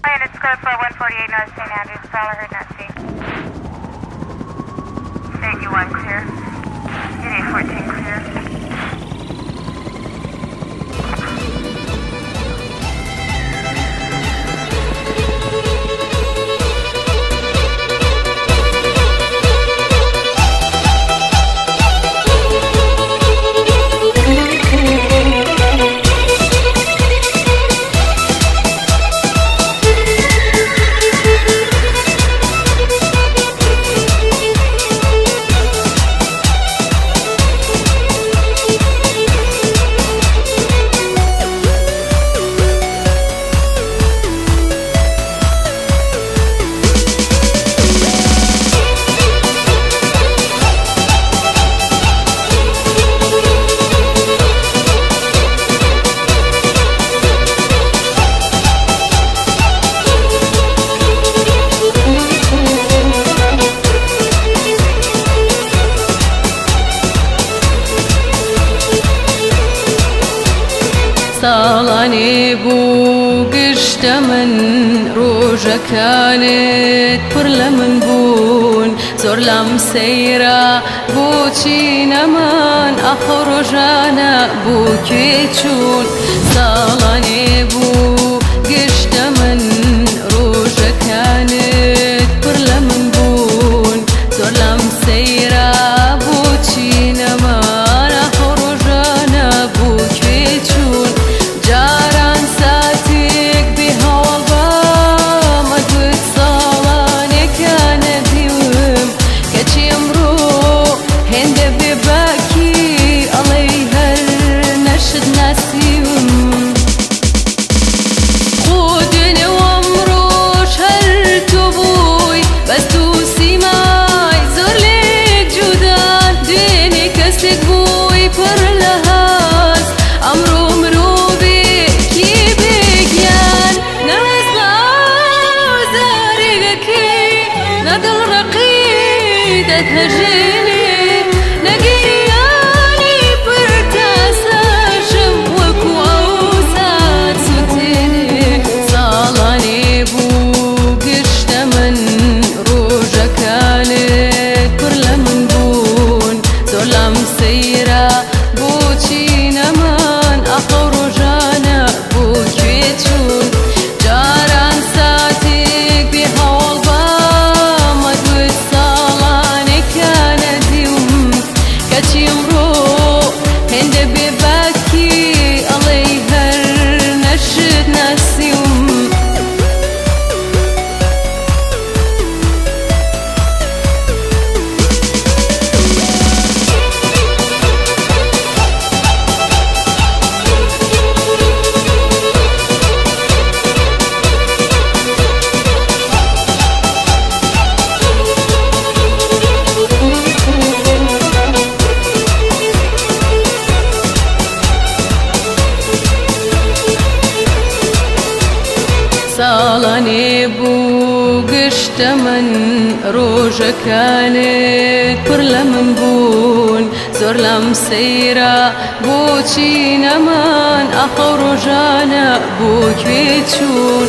Units code for 148 North St. Andrews, Salanek, North Sea. State U1 clear. Unit 14 clear. ساڵانێ بوو گشتە من ڕۆژەکانت پڕ لە من بوون زۆر لام سەیرە بۆچی نەمان ئەخە ڕۆژانە بۆ کوێ چوون ساڵانێ بوو گشتە من ڕۆژەکانت پڕ لە من بوون زۆر لام سەیرە بۆچی نەمان ئەخە ڕۆژانە بۆ کوێ چوون جاران ساتێک بێ هەوڵ بامە گوت ساڵانێکە نەدیوم کەچی ئەمڕۆ هێندە بێ باکی ئەڵێی هەر نەشت ناسیوم خۆ دوێنێ ئەمڕۆش هەر تۆ بووی بەست و سیمای زۆر لێک جودان دوێنێ کەسێک بووی پڕ لە هەست ئەمڕۆ هەژێنێ نەگەیانی پڕ تاسەشم وەکو ئەو سات سوتێنێ ساڵانێ بوو گشتە من ڕۆژەکانت پڕ لە من بوون زۆر لام سەیرە بۆچی نەمان ئەخە ڕۆژانە بۆ کوێ چوون جاران ساتێک بێ هەوڵ بامە گوت کەچی ئەمڕۆ هێندە بێ باکی ئەڵێی هەر نەشت ناسیوم ساڵانێ بوو گشتە من ڕۆژەکانت پڕ لە من بوون زۆر لام سەیرە بۆچی نەمان ئەخە ڕۆژانە بۆ کوێ چوون